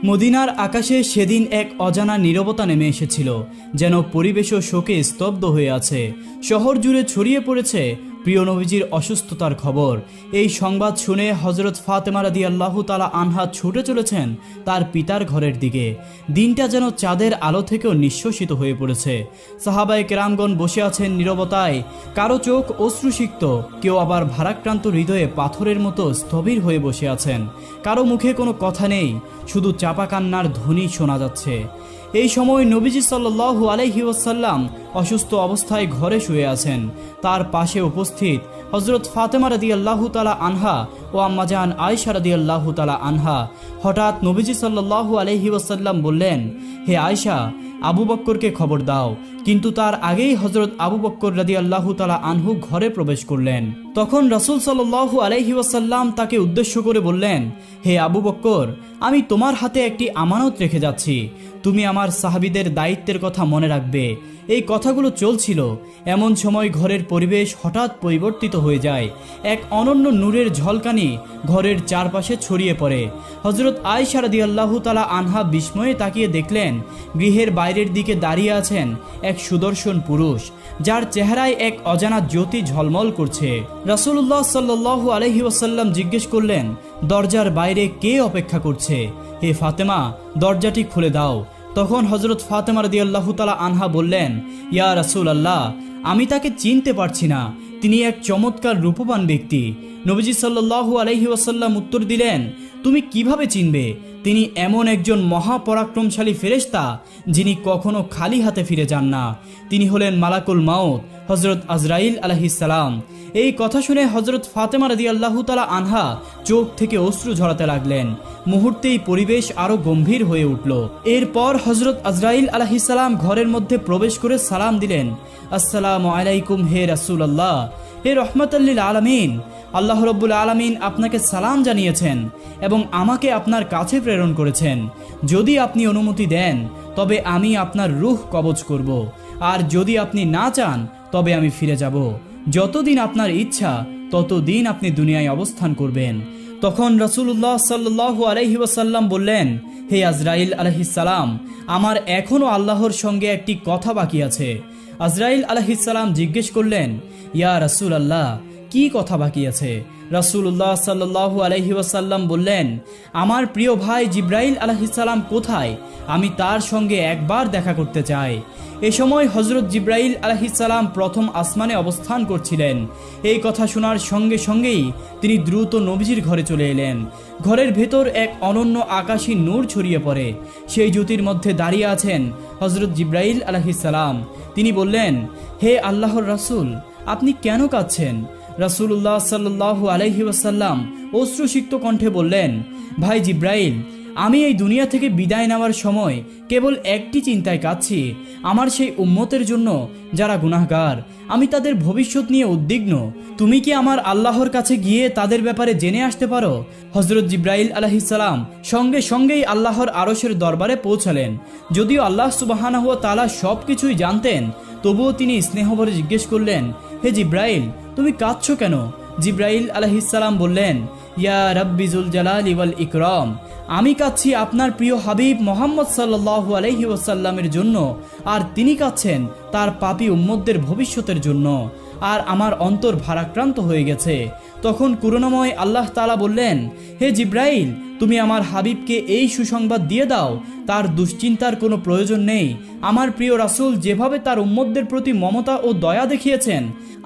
মদিনার আকাশে সেদিন এক অজানা নীরবতা নেমে এসেছিল, যেন পরিবেশও শোকে স্তব্ধ হয়ে আছে। শহর জুড়ে ছড়িয়ে পড়েছে প্রিয় নবীজির অসুস্থতার খবর। এই সংবাদ শুনে হযরত ফাতেমা রাদিয়াল্লাহু তাআলা আনহা ছুটে চলেছেন তার পিতার ঘরের দিকে। দিনটা যেন চাঁদের আলো থেকেও নিঃশ্বসিত হয়ে পড়েছে। সাহাবায়ে কেরামগণ বসে আছেন নীরবতায়, কারো চোখ অশ্রুসিক্ত, কেউ আবার ভারাক্রান্ত হৃদয়ে পাথরের মতো স্থবির হয়ে বসে আছেন। কারো মুখে কোনো কথা নেই, শুধু চাপা কান্নার ধ্বনি শোনা যাচ্ছে। এই সময় নবীজি সাল্লাল্লাহু আলাইহি ওয়াসাল্লাম অসুস্থ অবস্থায় ঘরে শুয়ে আছেন। তার পাশে উপস্থিত হযরত ফাতেমা রাদিয়াল্লাহু তাআলা আনহা ও আম্মাজান আয়েশা রাদিয়াল্লাহু তাআলা আনহা। হঠাৎ নবীজি সাল্লাল্লাহু আলাইহি ওয়াসাল্লাম বললেন, হে আয়েশা, আবু বক্করকে খবর দাও। কিন্তু তার আগেই হযরত আবু বক্কর রাদিয়াল্লাহু তাআলা আনহু ঘরে প্রবেশ করলেন। তখন রাসূল সাল্লাল্লাহু আলাইহি ওয়াসাল্লাম তাকে উদ্দেশ্য করে বললেন, হে আবু বক্কর, আমি তোমার হাতে একটি আমানত রেখে যাচ্ছি। তুমি আমার সাহাবীদের দায়িত্বের কথা মনে রাখবে। এই কথাগুলো চলছিল, এমন সময় ঘরের পরিবেশ হঠাৎ পরিবর্তিত হয়ে যায়। এক অনন্য নূরের ঝলকানি ঘরের চারপাশে ছড়িয়ে পড়ে। হযরত আয়েশা রাদিয়াল্লাহু তাআলা আনহা বিস্ময়ে তাকিয়ে দেখলেন, গৃহের বাইরের দিকে দাঁড়িয়ে আছেন এক সুদর্শন পুরুষ, যার চেহারায় এক অজানা জ্যোতি ঝলমল করছে। রাসূলুল্লাহ সাল্লাল্লাহু আলাইহি ওয়াসাল্লাম জিজ্ঞেস করলেন, দরজার বাইরে কে অপেক্ষা করছে? হে ফাতেমা, দরজাটি খুলে দাও। তখন হযরত ফাতেমা রাদিয়াল্লাহু তাআলা আনহা বললেন, ইয়া রাসূলুল্লাহ, আমি তাকে চিনতে পারছি না। তিনি এক চমৎকার রূপবান ব্যক্তি। নবীজি সাল্লাল্লাহু আলাইহি ওয়াসাল্লাম উত্তর দিলেন, তুমি কিভাবে চিনবে? তিনি এমন একজন মহাপরাক্রমশালী ফেরেশতা, যিনি কখনো খালি হাতে ফিরে যান না। তিনি হলেন মালাকুল মাউত, হযরত আজরাইল আলাইহিস সালাম। এই কথা শুনে হযরত ফাতেমা রাদিয়াল্লাহু তাআলা আনহা চোখ থেকে অশ্রু ঝরাতে লাগলেন। মুহূর্তেই পরিবেশ আরো গম্ভীর হয়ে উঠল। এরপর হযরত আজরাইল আলাইহিস সালাম ঘরের মধ্যে প্রবেশ করে সালাম দিলেন, আসসালামু আলাইকুম হে রাসূলুল্লাহ, হে রহমাতুল লিল আলামিন। আল্লাহ রাব্বুল আলামিন আপনাকে সালাম জানিয়েছেন এবং আমাকে আপনার কাছে প্রেরণ করেছেন। যদি আপনি অনুমতি দেন তবে আমি আপনার রূহ কবজ করব, আর যদি আপনি না চান তবে আমি ফিরে যাব। যতদিন আপনার ইচ্ছা ততদিন আপনি দুনিয়ায় অবস্থান করবেন। তখন রাসূলুল্লাহ সাল্লাল্লাহু আলাইহি ওয়াসাল্লাম বললেন, হে আজরাইল আলাইহিস সালাম, আমার এখনো আল্লাহর সঙ্গে একটি কথা বাকি আছে। আজরাইল আলাইহিস সালাম জিজ্ঞেস করলেন, ইয়া রাসূলুল্লাহ, কি কথা বাকি আছে? রাসূলুল্লাহ সাল্লাল্লাহু আলাইহি ওয়াসাল্লাম বললেন, আমার প্রিয় ভাই জিবরাইল আলাইহিস সালাম কোথায়? আমি তার সঙ্গে একবার দেখা করতে চাই। এ সময় হযরত জিবরাইল আলাইহিস সালাম প্রথম আসমানে অবস্থান করছিলেন। এই কথা শোনার সঙ্গে সঙ্গেই তিনি দ্রুত নবীজির ঘরে চলে এলেন। ঘরের ভেতর এক অনন্য আকাশী নূর ছড়িয়ে পড়ে। সেই জ্যোতির মধ্যে দাঁড়িয়ে আছেন হযরত জিবরাইল আলাইহিস সালাম। তিনি বললেন, হে আল্লাহর রাসূল, আপনি কেন কাঁদছেন? রাসূলুল্লাহ সাল্লাল্লাহু আলাইহি ওয়াসাল্লাম অশ্রুসিক্ত কণ্ঠে বললেন, ভাই জিবরাইল, আমি এই দুনিয়া থেকে বিদায় নেওয়ার সময় কেবল একটি চিন্তায় কাঁদছি, আমার সেই উম্মতের জন্য যারা গুনাহগার। আমি তাদের ভবিষ্যৎ নিয়ে উদ্বিগ্ন। তুমি কি আমার আল্লাহর কাছে গিয়ে তাদের ব্যাপারে জেনে আসতে পারো? হযরত জিবরাইল আলাইহিস সালাম সঙ্গে সঙ্গেই আল্লাহর আরশের দরবারে পৌঁছালেন। যদিও আল্লাহ সুবহানাহু ওয়া তাআলা সবকিছুই জানতেন, তবুও তিনি স্নেহভরে জিজ্ঞেস করলেন, হে জিবরাইল, তুমি কাঁদছো কেন? জিবরাইল আলাইহিস সালাম বললেন, ইয়া রাব্বি যুল জালালি ওয়াল ইকরাম, আমি কাঁদছি আপনার প্রিয় হাবিব মুহাম্মদ সাল্লাল্লাহু আলাইহি ওয়াসাল্লামের জন্য, আর তিনি কাঁদছেন তার পাপী উম্মতদের ভবিষ্যতের জন্য। আর আমার অন্তর ভারাক্রান্ত হয়ে গেছে। তখন করুণাময় আল্লাহ তাআলা বললেন, হে জিবরাইল, তুমি আমার হাবিবকে এই সুসংবাদ দিয়ে দাও, তার দুশ্চিন্তার কোনো প্রয়োজন নেই। আমার প্রিয় রাসূল যেভাবে তার উম্মতদের প্রতি মমতা ও দয়া দেখিয়েছেন,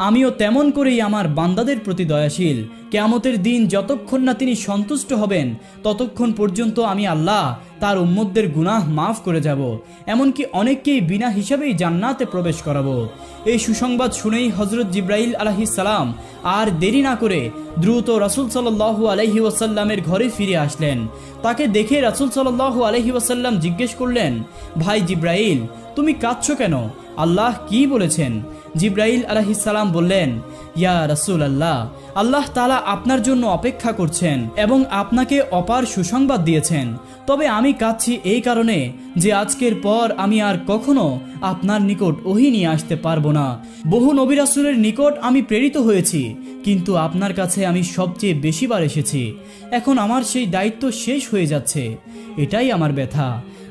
আমিও তেমন করেই আমার বান্দাদের প্রতি দয়াশীল। কিয়ামতের দিন যতক্ষণ না তিনি সন্তুষ্ট হবেন, ততক্ষণ পর্যন্ত আমি আল্লাহ তার উম্মতদের গুনাহ মাফ করে যাব, এমনকি অনেককেই বিনা হিসাবেই জান্নাতে প্রবেশ করাবো। এই সুসংবাদ শুনেই হযরত জিবরাইল আলাইহিস সালাম আর দেরি না করে দ্রুত রাসূল সাল্লাল্লাহু আলাইহি ওয়াসাল্লামের ঘরে ফিরে আসলেন। তাকে দেখে রাসূল সাল্লাল্লাহু আলাইহি ওয়াসাল্লাম জিজ্ঞেস করলেন, ভাই জিবরাইল, তুমি কাঁদছো কেন? আল্লাহ কি বলেছেন? জিব্রাইল আলাইহিস সালাম বললেন, ইয়া রাসূলুল্লাহ, আল্লাহ তাআলা আপনার জন্য অপেক্ষা করছেন এবং আপনাকে অপার সুসংবাদ দিয়েছেন। তবে আমি কাঁদছি এই কারণে যে আজকের পর আমি আর কখনো আপনার নিকট ওহী নিয়ে আসতে পারবো না। বহু নবী রাসূলের নিকট আমি প্রেরিত হয়েছি, কিন্তু আপনার কাছে আমি সবচেয়ে বেশিবার এসেছি। এখন আমার সেই দায়িত্ব শেষ হয়ে যাচ্ছে, এটাই আমার ব্যথা।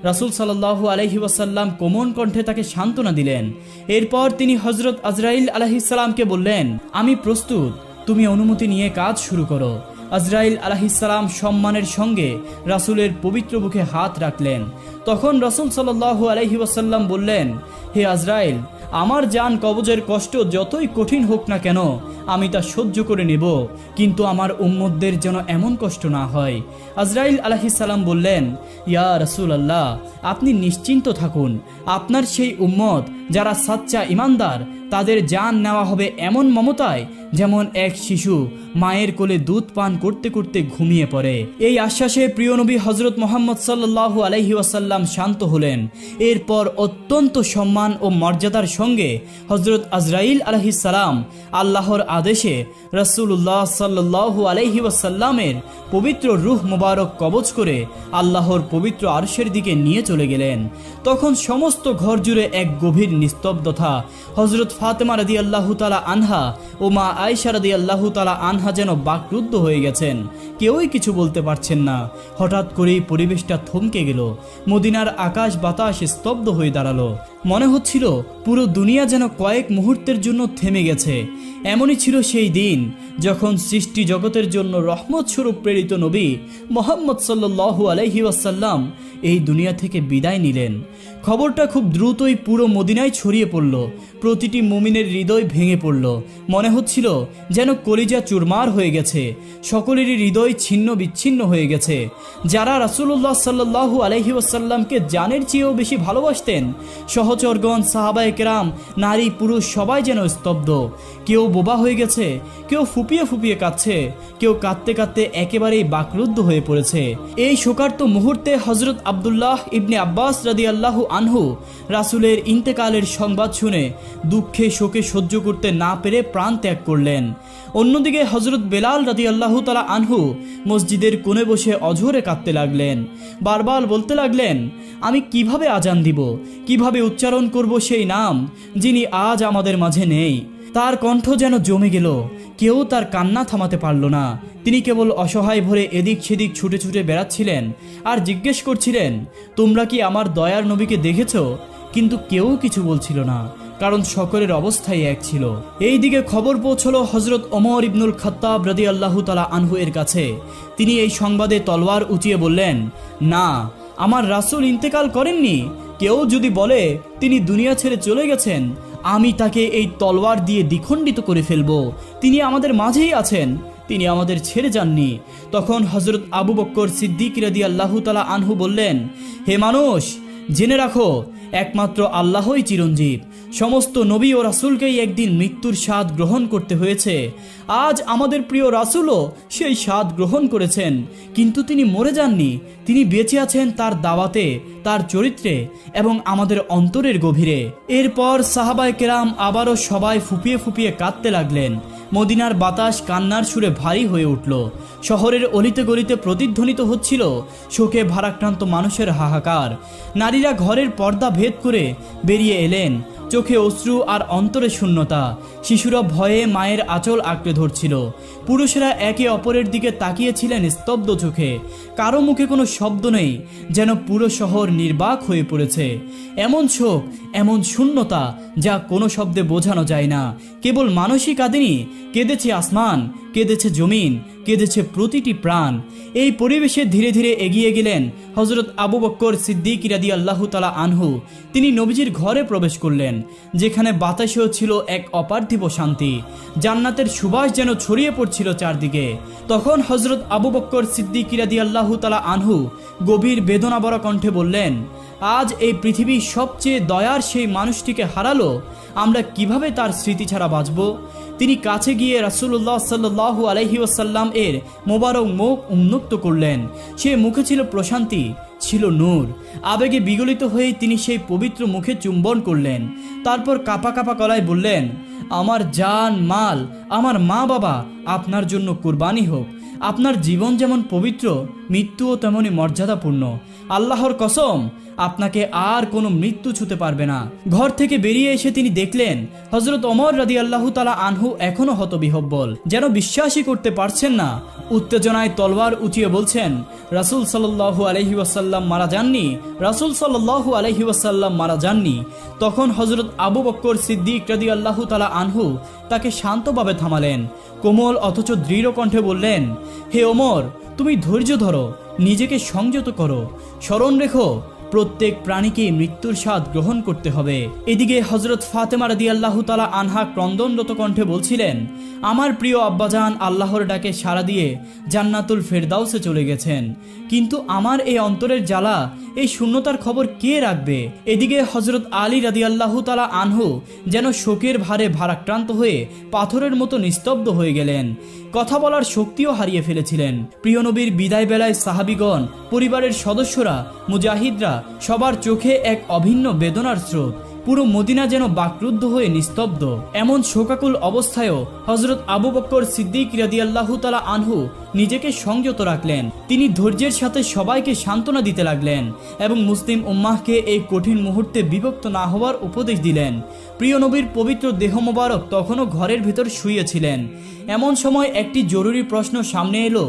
রাসূল সাল্লাল্লাহু আলাইহি ওয়াসাল্লাম কোমল কণ্ঠে তাকে সান্ত্বনা দিলেন। এরপর তিনি হযরত আজরাইল আলাইহিস সালামকে বললেন, আমি প্রস্তুত, তুমি অনুমতি নিয়ে কাজ শুরু করো। আজরাইল আলাইহিস সালাম সম্মানের সঙ্গে রাসূলের পবিত্র বুকে হাত রাখলেন। তখন রাসূল সাল্লাল্লাহু আলাইহি ওয়াসাল্লাম বললেন, হে আজরাইল, আমার জান কবজের কষ্ট যতই কঠিন হোক না কেন আমি তা সহ্য করে নেব, কিন্তু আমার উম্মতদের যেন এমন কষ্ট না হয়। আজরাইল আলাইহিস সালাম বললেন, ইয়া রাসূলুল্লাহ, আপনি নিশ্চিন্ত থাকুন, আপনার সেই উম্মত যারা সাচ্চা ইমানদার তাদের জান নেওয়া হবে এমন মমতায় যেমন এক শিশু মায়ের কোলে দুধ পান করতে করতে ঘুমিয়ে পড়ে। এই আশ্বাসে প্রিয় নবী হযরত মুহাম্মদ সাল্লাল্লাহু আলাইহি ওয়াসাল্লাম শান্ত হলেন। এরপর অত্যন্ত সম্মান ও মর্যাদার সঙ্গে হযরত আজরাইল আলাইহিস সালাম আল্লাহর আদেশে রাসূলুল্লাহ সাল্লাল্লাহু আলাইহি ওয়াসাল্লামের পবিত্র রূহ মুবারক কবজ করে আল্লাহর পবিত্র আরশের দিকে নিয়ে চলে গেলেন। তখন সমস্ত ঘর জুড়ে এক গভীর নিস্তব্ধতা। হযরত ফাতেমা রাদিয়াল্লাহু তাআলা আনহা ও মা আয়েশা রাদিয়াল্লাহু তাআলা আনহা যেন বাকরুদ্ধ হয়ে গেছেন, কেউই কিছু বলতে পারছেন না। হঠাৎ করেই পরিবেশটা থমকে গেল। মদিনার আকাশ বাতাস স্তব্ধ হয়ে দাঁড়ালো। মনে হচ্ছিল পুরো দুনিয়া যেন কয়েক মুহূর্তের জন্য থেমে গেছে। এমনই ছিল সেই দিন যখন সৃষ্টি জগতের জন্য রহমত স্বরূপ প্রেরিত নবী মুহাম্মদ সাল্লাল্লাহু আলাইহি ওয়াসাল্লাম এই দুনিয়া থেকে বিদায় নিলেন। খবরটা খুব দ্রুতই পুরো মদিনায় ছড়িয়ে পড়ল। প্রতিটি মুমিনের হৃদয় ভেঙে পড়ল। মনে হচ্ছিল যেন কলিজা চুরমার হয়ে গেছে, সকলেরই হৃদয় ছিন্ন বিচ্ছিন্ন হয়ে গেছে। যারা রাসূলুল্লাহ সাল্লাল্লাহু আলাইহি ওয়াসাল্লামকে জানের চেয়েও বেশি ভালোবাসতেন, সহচরগণ, সাহাবায়ে কেরাম, নারী পুরুষ সবাই যেন স্তব্ধ। কেউ বোবা হয়ে গেছে, কেউ ফুপিয়ে ফুপিয়ে কাঁদছে, কেউ কাঁদতে কাঁদতে একেবারেই বাকরুদ্ধ হয়ে পড়েছে। এই শোকার্ত মুহূর্তে হযরত আব্দুল্লাহ ইবনে আব্বাস রাদিয়াল্লাহু আনহু রাসূলের ইন্তেকালের সংবাদ শুনে দুঃখে শোকে সহ্য করতে না পেরে প্রাণ ত্যাগ করলেন। অন্যদিকে হযরত বেলাল রাদিয়াল্লাহু তাআলা আনহু মসজিদের কোণে বসে অঝরে কাঁদতে লাগলেন। বারবার বলতে লাগলেন, আমি কিভাবে আজান দিব, কিভাবে উচ্চারণ করব সেই নাম যিনি আজ আমাদের মাঝে নেই। তার কণ্ঠ যেন জমে গেল, কেউ তার কান্না থামাতে পারল না। তিনি কেবল অসহায় ভরে এদিক সেদিক ছুটে ছুটে বেড়াচ্ছিলেন আর জিজ্ঞেস করছিলেন, তোমরা কি আমার দয়ার নবীকে দেখেছ? কিন্তু কেউ কিছু বলছিল না, কারণ সকলের অবস্থাই এক ছিল। এই দিকে খবর পৌঁছলো হযরত ওমর ইবনুল খাত্তাব রাদিয়াল্লাহু তাআলা আনহু এর কাছে। তিনি এই সংবাদে তলোয়ার উঁচিয়ে বললেন, না, আমার রাসূল ইন্তেকাল করেননি। কেউ যদি বলে তিনি দুনিয়া ছেড়ে চলে গেছেন, আমি তাকে এই তলোয়ার দিয়ে দ্বিখণ্ডিত করে ফেলবো। তিনি আমাদের মাঝেই আছেন, তিনি আমাদের ছেড়ে যাননি। তখন হযরত আবু বকর সিদ্দিক রাদিয়াল্লাহু তাআলা আনহু বললেন, হে মানুষ, জেনে রাখো একমাত্র আল্লাহই চিরঞ্জীব। সমস্ত নবী ও রাসূলকেই একদিন মৃত্যুর স্বাদ গ্রহণ করতে হয়েছে। আজ আমাদের প্রিয় রাসূলও সেই স্বাদ গ্রহণ করেছেন, কিন্তু তিনি মরে যাননি। তিনি বেঁচে আছেন তার দাওয়াতে, তার চরিত্রে এবং আমাদের অন্তরের গভীরে। এরপর সাহাবায়ে কেরাম আবারও সবাই ফুপিয়ে ফুপিয়ে কাঁদতে লাগলেন। মদিনার বাতাস কান্নার সুরে ভারী হয়ে উঠল। শহরের অলিতে গলিতে প্রতিধ্বনিত হচ্ছিল শোকে ভারাক্রান্ত মানুষের হাহাকার। নারীরা ঘরের পর্দা ভেদ করে বেরিয়ে এলেন, চোখে অশ্রু আর অন্তরে শূন্যতা। শিশুরা ভয়ে মায়ের আঁচল আঁকড়ে ধরছিল। পুরুষেরা একে অপরের দিকে তাকিয়েছিলেন স্তব্ধ চোখে। কারো মুখে কোনো শব্দ নেই, যেন পুরো শহর নির্বাক হয়ে পড়েছে। এমন শোক, এমন শূন্যতা যা কোনো শব্দে বোঝানো যায় না। কেবল মানুষই কাঁদেনি, কেঁদেছে আসমান, কেঁদেছে জমিন, কেঁদেছে প্রতিটি প্রাণ। এই পরিবেশে ধীরে ধীরে এগিয়ে গেলেন হযরত আবু বকর সিদ্দিক রাদিয়াল্লাহু তাআলা আনহু। তিনি নবীজির ঘরে প্রবেশ করলেন, যেখানে বাতাসেও ছিল এক অপার্থিব শান্তি। জান্নাতের সুবাস যেন ছড়িয়ে পড়ছিল চারদিকে। তখন হযরত আবু বকর সিদ্দিক রাদিয়াল্লাহু তাআলা আনহু গভীর বেদনাভরা কণ্ঠে বললেন, আজ এই পৃথিবীর সবচেয়ে দয়ার সেই মানুষটিকে হারালো, আমরা কিভাবে তার স্মৃতি ছাড়া বাঁচব? তিনি কাছে গিয়ে রাসূলুল্লাহ সাল্লাল্লাহু আলাইহি ওয়াসাল্লাম এর মোবারক মুখ উন্মুক্ত করলেন। সে মুখে ছিল প্রশান্তি, ছিল নূর। আবেগে বিগলিত হয়ে তিনি সেই পবিত্র মুখে চুম্বন করলেন। তারপর কাঁপা কাঁপা গলায় বললেন, আমার জান মাল, আমার মা বাবা আপনার জন্য কুরবানি হোক। আপনার জীবন যেমন পবিত্র, মৃত্যুও তেমনই মর্যাদাপূর্ণ। আল্লাহর কসম, আপনাকে আর কোনো মৃত্যু ছুতে পারবে না। ঘর থেকে বেরিয়ে এসে তিনি দেখলেন হযরত ওমর রাদিয়াল্লাহু তাআলা আনহু এখনো হতবিহ্বল, যেন বিশ্বাসই করতে পারছেন না। উত্তেজনায় তলোয়ার উঁচিয়ে বলছেন, রাসূল সাল্লাল্লাহু আলাইহি ওয়াসাল্লাম মারা যাননি, রাসূল সাল্লাল্লাহু আলাইহি ওয়াসাল্লাম মারা যাননি। তখন হযরত আবু বকর সিদ্দিক রাদিয়াল্লাহু তাআলা আনহু তাকে শান্তভাবে থামালেন। কোমল অথচ দৃঢ় কণ্ঠে বললেন, হে ওমর, তুমি ধৈর্য ধরো, নিজেকে সংযত করো, স্মরণ রেখো প্রত্যেক প্রাণীকে মৃত্যুর স্বাদ গ্রহণ করতে হবে। এদিকে হযরত ফাতেমা রাদিয়াল্লাহু তাআলা আনহা ক্রন্দনরত কণ্ঠে বলছিলেন, আমার প্রিয় আব্বাজান আল্লাহর ডাকে সাড়া দিয়ে জান্নাতুল ফেরদাউসে চলে গেছেন, কিন্তু আমার এই অন্তরের জ্বালা, এই শূন্যতার খবর কে রাখবে? এদিকে হযরত আলী রাদিয়াল্লাহু তাআলা আনহু যেন শোকের ভারে ভারাক্রান্ত হয়ে পাথরের মতো নিস্তব্ধ হয়ে গেলেন। কথা বলার শক্তিও হারিয়ে ফেলেছিলেন। প্রিয় নবীর বিদায় বেলায় সাহাবীগণ, পরিবারের সদস্যরা, মুজাহিদরা সবার চোখে এক অভিন্ন বেদনার স্রোত। পুরো মদিনা যেন বাকরুদ্ধ হয়ে নিস্তব্ধ। এমন শোকাকুল অবস্থায়ও হযরত আবু বকর সিদ্দিক রাদিয়াল্লাহু তাআলা আনহু নিজেকে সংযত রাখলেন। তিনি ধৈর্যের সাথে সবাইকে সান্ত্বনা দিতে লাগলেন এবং মুসলিম উম্মাহকে এই কঠিন মুহূর্তে বিভক্ত না হওয়ার উপদেশ দিলেন। প্রিয় নবীর পবিত্র দেহ মোবারক তখনও ঘরের ভেতর শুয়েছিলেন। এমন সময় একটি জরুরি প্রশ্ন সামনে এলো,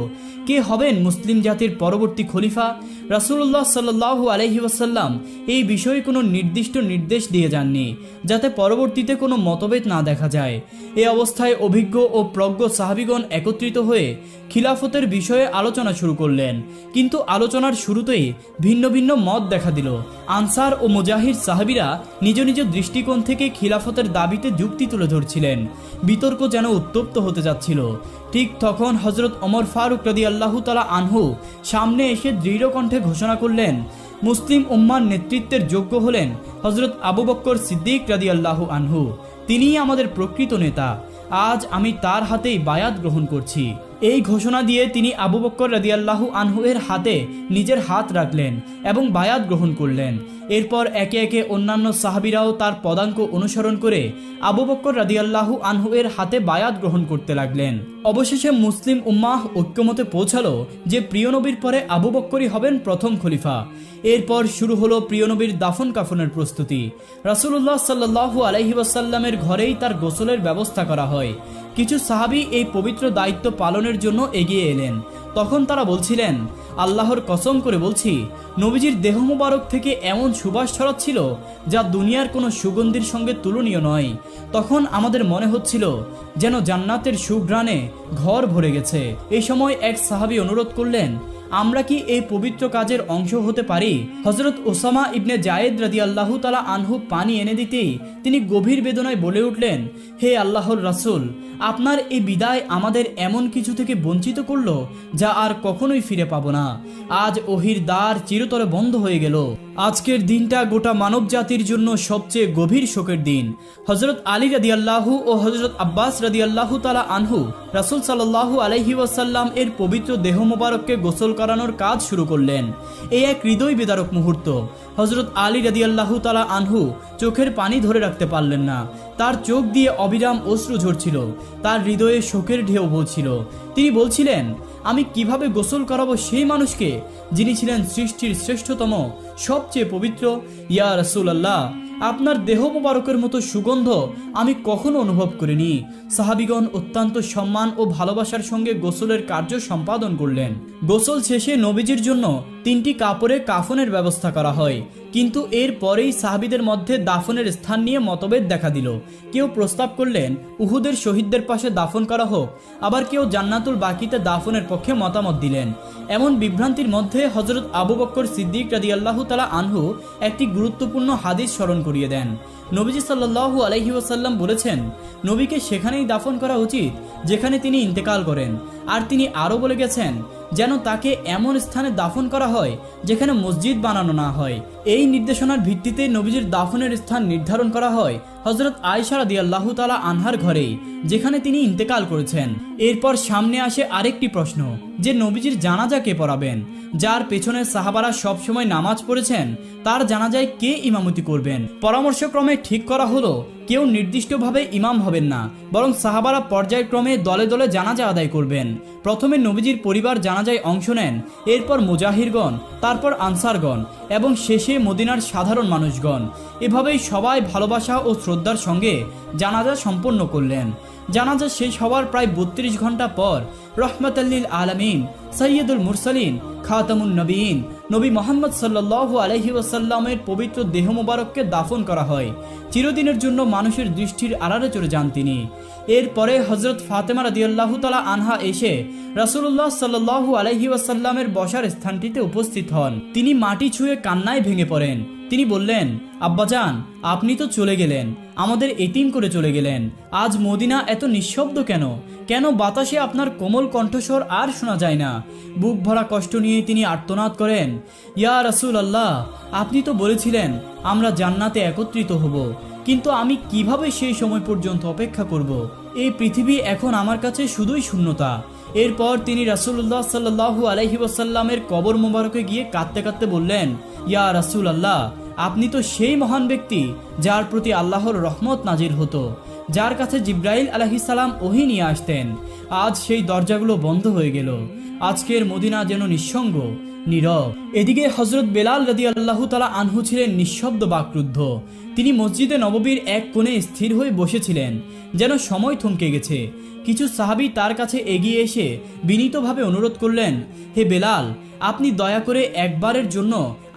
কে হবেন মুসলিম জাতির পরবর্তী খলিফা? রাসূলুল্লাহ সাল্লাল্লাহু আলাইহি ওয়াসাল্লাম এই বিষয়ে কোনো নির্দিষ্ট নির্দেশ দিয়ে যাননি, যাতে পরবর্তীতে কোনো মতভেদ না দেখা যায়। এই অবস্থায় অভিজ্ঞ ও প্রজ্ঞ সাহাবীগণ একত্রিত হয়ে খিলাফতের বিষয়ে আলোচনা শুরু করলেন। কিন্তু আলোচনার শুরুতেই ভিন্ন ভিন্ন মত দেখা দিল। আনসার ও মুজাহিদ সাহাবীরা নিজ নিজ দৃষ্টিকোণ থেকে খিলাফতের দাবিতে যুক্তি তুলে ধরছিলেন। বিতর্ক যেন উত্তপ্ত হতে যাচ্ছিল। ঠিক তখন হযরত ওমর ফারুক রাদিয়াল্লাহু তাআলা আনহু সামনে এসে দৃঢ় কণ্ঠে ঘোষণা করলেন, মুসলিম উম্মার নেতৃত্বের যোগ্য হলেন হযরত আবু বকর সিদ্দিক রাদিয়াল্লাহু আনহু। তিনিই আমাদের প্রকৃত নেতা। আজ আমি তার হাতেই বায়াত গ্রহণ করছি। এই ঘোষণা দিয়ে তিনি আবু বকর রাদিয়াল্লাহু আনহু এর হাতে নিজের হাত রাখলেন এবং বায়াত গ্রহণ করলেন। এরপর একে একে অন্যান্য সাহাবীরাও তার পদাঙ্ক অনুসরণ করে আবু বকর রাদিয়াল্লাহু আনহু এর হাতে বায়াত গ্রহণ করতে লাগলেন। অবশেষে মুসলিম উম্মাহ ঐক্যমতে পৌঁছালো যে প্রিয় নবীর পরে আবু বকরই হবেন প্রথম খলিফা। এরপর শুরু হলো প্রিয় নবীর দাফন কাফনের প্রস্তুতি। রাসূলুল্লাহ সাল্লাল্লাহু আলাইহি ওয়াসাল্লামের ঘরেই তার গোসলের ব্যবস্থা করা হয়। কিছু সাহাবী এই পবিত্র দায়িত্ব পালনের জন্য এগিয়ে এলেন। তখন তারা বলছিলেন, আল্লাহর কসম করে বলছি, নবীজির দেহ মোবারক থেকে এমন সুবাস ছড়াচ্ছিল যা দুনিয়ার কোনো সুগন্ধির সঙ্গে তুলনীয় নয়। তখন আমাদের মনে হচ্ছিল যেন জান্নাতের সুঘ্রাণে ঘর ভরে গেছে। এই সময় এক সাহাবী অনুরোধ করলেন, আমরা কি এই পবিত্র কাজের অংশ হতে পারি? হযরত ওসামা ইবনে জায়েদ রাদিয়াল্লাহু তাআলা আনহু পানি এনে দিতেই তিনি গভীর বেদনায় বলে উঠলেন, হে আল্লাহর রাসূল, আপনার এই বিদায় আমাদের এমন কিছু থেকে বঞ্চিত করলো যা আর কখনোই ফিরে পাবো না। আজ ওহির দ্বার চিরতরে বন্ধ হয়ে গেল। আজকের দিনটা গোটা মানব জাতির জন্য সবচেয়ে গভীর শোকের দিন। হযরত আলী রাদিয়াল্লাহু ও হযরত আব্বাস রাদিয়াল্লাহু তাআলা আনহু রাসূল সাল্লাল্লাহু আলাইহি ওয়াসাল্লাম এর পবিত্র দেহ মোবারককে গোসল করানোর কাজ শুরু করলেন। এই এক হৃদয় বিদারক মুহূর্ত। হযরত আলী রাদিয়াল্লাহু তাআলা আনহু চোখের পানি ধরে রাখতে পারলেন না। তার চোখ দিয়ে অবিরাম অশ্রু ঝরছিল। তার হৃদয়ে শোকের ঢেউ বইছিল। তিনি বলছিলেন, আমি কিভাবে গোসল করাবো সেই মানুষকে যিনি ছিলেন সৃষ্টির শ্রেষ্ঠতম, সবচেয়ে পবিত্র? ইয়া রাসূলুল্লাহ, আপনার দেহ মোবারকের মতো সুগন্ধ আমি কখনো অনুভব করিনি। সাহাবীগণ অত্যন্ত সম্মান ও ভালোবাসার সঙ্গে গোসলের কার্য সম্পাদন করলেন। গোসল শেষে নবীজির জন্য 3টি কাপড়ে কাফনের ব্যবস্থা করা হয়। কিন্তু এর পরেই সাহাবীদের মধ্যে দাফনের স্থান নিয়ে মতভেদ দেখা দিল। কেউ প্রস্তাব করলেন উহুদের শহীদদের পাশে দাফন করা হোক, আবার কেউ জান্নাতুল বাকিতে দাফনের পক্ষে মতামত দিলেন। এমন বিভ্রান্তির মধ্যে হযরত আবু বকর সিদ্দিক রাদিয়াল্লাহু তাআলা আনহু একটি গুরুত্বপূর্ণ হাদিস স্মরণ করিয়ে দেন। নবীজি সাল্লাল্লাহু আলাইহি ওয়াসাল্লাম বলেছেন, নবীকে সেখানেই দাফন করা উচিত যেখানে তিনি ইন্তেকাল করেন। আর তিনি আরও বলে গেছেন যেন তাকে এমন স্থানে দাফন করা হয় যেখানে মসজিদ বানানো না হয়। এই নির্দেশনার ভিত্তিতে নবীজির দাফনের স্থান নির্ধারণ করা হয় হযরত আয়েশা রাদিয়াল্লাহু তাআলা আনহার ঘরেই, যেখানে তিনি ইন্তেকাল করেছেন। এরপর সামনে আসে আরেকটি প্রশ্ন যে নবীজির জানাজা কে পড়াবেন? যার পেছনে সাহাবারা সবসময় নামাজ পড়েছেন তার জানাজায় কে ইমামতি করবেন? পরামর্শক্রমে ঠিক করা হলো কেউ নির্দিষ্টভাবে ইমাম হবেন না, বরং সাহাবারা পর্যায়ক্রমে দলে দলে জানাজা আদায় করবেন। প্রথমে নবীজির পরিবার জানাজায় অংশ নেন, এরপর মুজাহিরগণ, তারপর আনসারগণ এবং শেষে মদিনার সাধারণ মানুষগণ। এভাবেই সবাই ভালোবাসা ও শ্রদ্ধার সঙ্গে জানাজা সম্পন্ন করলেন। জানাজা শেষ হওয়ার প্রায় 32 ঘন্টা পর রহমাতাল্লিল আলামিন, সৈয়দুল মুরসালিন, খাতামুন নবীন নবী মুহাম্মদ সাল্লাল্লাহু আলাইহি ওয়াসাল্লামের পবিত্র দেহ মোবারককে দাফন করা হয়। চিরদিনের জন্য মানুষের দৃষ্টির আড়ালে চলে যান তিনি। এরপরে হযরত ফাতেমা রাদিয়াল্লাহু তাআলা আনহা এসে রাসূলুল্লাহ সাল্লাল্লাহু আলাইহি ওয়াসাল্লামের বসার স্থানটিতে উপস্থিত হন। তিনি মাটি ছুঁয়ে কান্নায় ভেঙে পড়েন। তিনি বললেন, আব্বাজান, আপনি তো চলে গেলেন, আমাদের এতিম করে চলে গেলেন। আজ মদিনা এত নিঃশব্দ কেন? কেন বাতাসে আপনার কোমল কণ্ঠস্বর আর শোনা যায় না? বুক ভরা কষ্ট নিয়ে তিনি আর্তনাদ করেন, ইয়া রাসূলুল্লাহ, আপনি তো বলেছিলেন আমরা জান্নাতে একত্রিত হব, কিন্তু আমি কিভাবে সেই সময় পর্যন্ত অপেক্ষা করব? এই পৃথিবী এখন আমার কাছে শুধুই শূন্যতা। এরপর তিনি রাসূলুল্লাহ সাল্লাল্লাহু আলাইহি ওয়াসাল্লামের কবর মোবারকে গিয়ে কাঁদতে কাঁদতে বললেন, ইয়া রাসূলুল্লাহ, আপনি তো সেই মহান ব্যক্তি যার প্রতি আল্লাহর রহমত নাজিল হতো, যার কাছে জিব্রাইল আলাইহিস সালাম ওহী নিয়ে আসতেন। আজ সেই দরজাগুলো বন্ধ হয়ে গেল। আজকের মদিনা যেন নিঃসঙ্গ, নীরব। এদিকে হযরত বেলাল রাদিয়াল্লাহু তাআলা আনহু ছিলেন নিঃশব্দ বাকরুদ্ধ। তিনি মসজিদে নববীর এক কোণে স্থির হয়ে বসেছিলেন, যেন সময় থমকে গেছে। কিছু সাহাবী তার কাছে এগিয়ে এসে বিনীতভাবে অনুরোধ করলেন, হে বেলাল, আপনি দয়া করে একবারের জন্য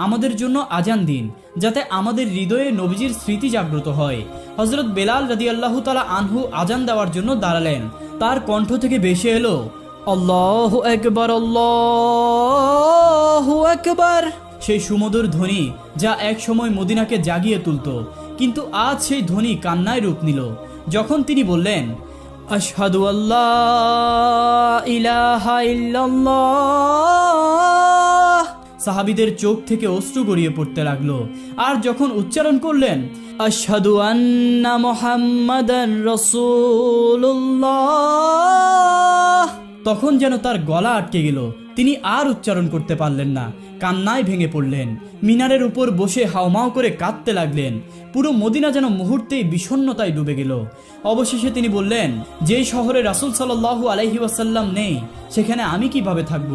আমাদের জন্য আজান দিন, যাতে আমাদের হৃদয়ে নবীজির স্মৃতি জাগ্রত হয়। হযরত বেলাল রাদিয়াল্লাহু তাআলা আনহু আজান দেওয়ার জন্য দাঁড়ালেন। তার কণ্ঠ থেকে ভেসে এলো, আল্লাহু আকবার, আল্লাহু আকবার। সেই সুমধুর ধ্বনি যা এক সময় মদিনাকে জাগিয়ে তুলত, কিন্তু আজ সেই ধ্বনি কান্নায় রূপ নিল যখন তিনি বললেন, আশহাদু আল্লা ইলাহা ইল্লাল্লাহ। সাহাবীদের চোখ থেকে অশ্রু গড়িয়ে পড়তে লাগলো। আর যখন উচ্চারণ করলেন, আশহাদু আন্না মুহাম্মাদান রাসূলুল্লাহ, তখন যেন তার গলা আটকে গেল। তিনি আর উচ্চারণ করতে পারলেন না, কান্নায় ভেঙে পড়লেন। মিনারের উপর বসে হাউমাউ করে কাঁদতে লাগলেন। পুরো মদিনা যেন মুহূর্তেই বিষণ্ণতায় ডুবে গেল। অবশেষে তিনি বললেন, যেই শহরে রাসূল সাল্লাল্লাহু আলাইহি ওয়াসাল্লাম নেই, সেখানে আমি কিভাবে থাকব?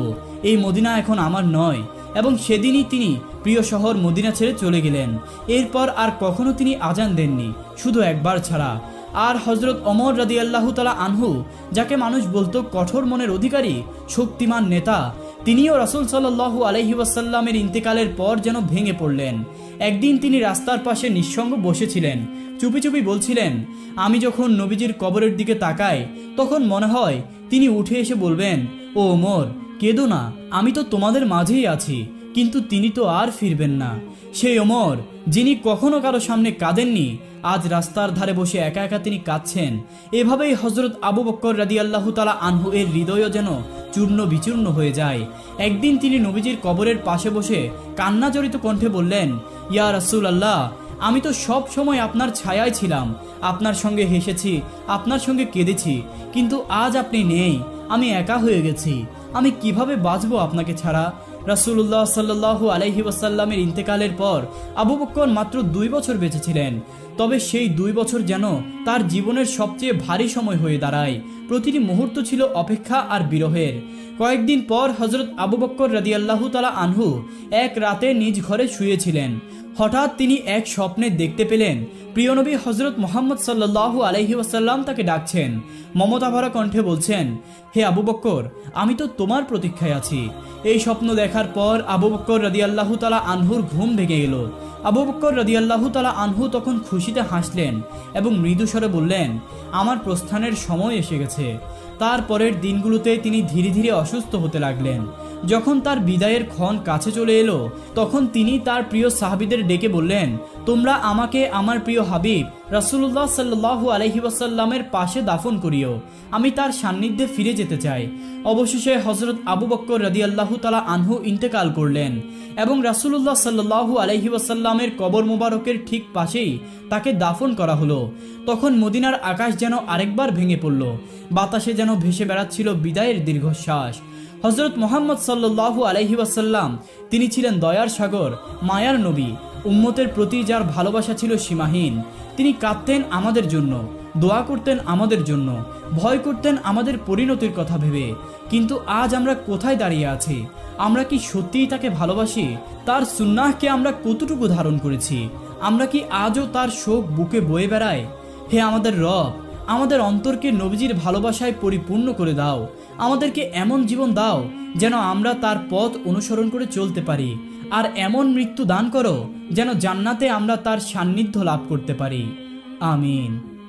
এই মদিনা এখন আমার নয়। এবং সেদিনই তিনি প্রিয় শহর মদিনা ছেড়ে চলে গেলেন। এরপর আর কখনো তিনি আজান দেননি, শুধু একবার ছাড়া। আর হযরত ওমর রাদিয়াল্লাহু তাআলা আনহু, যাকে মানুষ বলতো কঠোর মনের অধিকারী, শক্তিমান নেতা, তিনিও রাসূল সাল্লাল্লাহু আলাইহি ওয়াসাল্লামের ইন্তেকালের পর যেন ভেঙে পড়লেন। একদিন তিনি রাস্তার পাশে নিঃসঙ্গ বসেছিলেন, চুপি চুপি বলছিলেন, আমি যখন নবীজির কবরের দিকে তাকাই তখন মনে হয় তিনি উঠে এসে বলবেন, ও ওমর, কেঁদো না, আমি তো তোমাদের মাঝেই আছি। কিন্তু তিনি তো আর ফিরবেন না। সেই ওমর যিনি কখনো কারো সামনে কাঁদেননি, আজ রাস্তার ধারে বসে একা একা তিনি কাঁদছেন। এভাবেই হযরত আবু বকর রাদিয়াল্লাহু তাআলা আনহু এর হৃদয়ও যেন চূর্ণ বিচূর্ণ হয়ে যায়। একদিন তিনি নবীজির কবরের পাশে বসে কান্নাজড়িত কণ্ঠে বললেন, ইয়া রাসূলুল্লাহ, আমি তো সব সময় আপনার ছায়ায় ছিলাম, আপনার সঙ্গে হেসেছি, আপনার সঙ্গে কেঁদেছি, কিন্তু আজ আপনি নেই, আমি একা হয়ে গেছি। আমি কিভাবে বাঁচবো আপনাকে ছাড়া? রাসূলুল্লাহ সাল্লাল্লাহু আলাইহি ওয়াসাল্লামের ইন্তেকালের পর আবু বকর মাত্র 2 বছর বেঁচে ছিলেন। তবে সেই 2 বছর যেন তার জীবনের সবচেয়ে ভারী সময় হয়ে দাঁড়ায়। প্রতিটি মুহূর্ত ছিল অপেক্ষা আর বিরহের। কয়েকদিন পর হযরত আবু বকর রাদিয়াল্লাহু তাআলা আনহু এক রাতে নিজ ঘরে শুয়েছিলেন। হঠাৎ তিনি এক স্বপ্নে দেখতে পেলেন প্রিয় নবী হযরত মুহাম্মদ সাল্লাল্লাহু আলাইহি ওয়াসাল্লাম তাকে ডাকছেন। মমতা ভরা কণ্ঠে বলছেন, হে আবু বকর, আমি তো তোমার প্রতীক্ষায় আছি। এই স্বপ্ন দেখার পর আবু বকর রাদিয়াল্লাহু তাআলা আনহুর ঘুম ভেঙে গেল। আবু বকর রাদিয়াল্লাহু তাআলা আনহু তখন খুশিতে হাসলেন এবং মৃদু স্বরে বললেন, আমার প্রস্থানের সময় এসে গেছে। তারপরের দিনগুলোতে তিনি ধীরে ধীরে অসুস্থ হতে লাগলেন। যখন তার বিদায়ের ক্ষণ কাছে চলে এলো, তখন তিনি তার প্রিয় সাহাবীদের ডেকে বললেন, তোমরা আমাকে আমার প্রিয় হাবিব রাসূলুল্লাহ সাল্লাল্লাহু আলাইহি ওয়াসাল্লামের পাশে দাফন করিও, আমি তার সান্নিধ্যে ফিরে যেতে চাই। অবশেষে হযরত আবু বকর রাদিয়াল্লাহু তাআলা আনহু ইন্তেকাল করলেন এবং রাসূলুল্লাহ সাল্লাল্লাহু আলাইহি ওয়াসাল্লামের কবর মোবারকের ঠিক পাশেই তাকে দাফন করা হলো। তখন মদিনার আকাশ যেন আরেকবার ভেঙে পড়ল, বাতাসে যেন ভেসে বেড়াচ্ছিল বিদায়ের দীর্ঘশ্বাস। হযরত মুহাম্মদ সাল্লাল্লাহু আলাইহি ওয়াসাল্লাম তিনি ছিলেন দয়ার সাগর, মায়ার নবী, উম্মতের প্রতি যার ভালোবাসা ছিল সীমাহীন। তিনি কাঁদতেন আমাদের জন্য, দোয়া করতেন আমাদের জন্য, ভয় করতেন আমাদের পরিণতির কথা ভেবে। কিন্তু আজ আমরা কোথায় দাঁড়িয়ে আছি? আমরা কি সত্যিই তাকে ভালোবাসি? তার সুন্নাহকে আমরা কতটুকু ধারণ করেছি? আমরা কি আজও তার শোক বুকে বয়ে বেড়াই? হে আমাদের রব, আমাদের অন্তরকে নবীজির ভালোবাসায় পরিপূর্ণ করে দাও। আমাদেরকে এমন জীবন দাও যেন আমরা তার পথ অনুসরণ করে চলতে পারি, আর এমন মৃত্যু দান করো যেন জান্নাতে আমরা তার সান্নিধ্য লাভ করতে পারি। আমিন।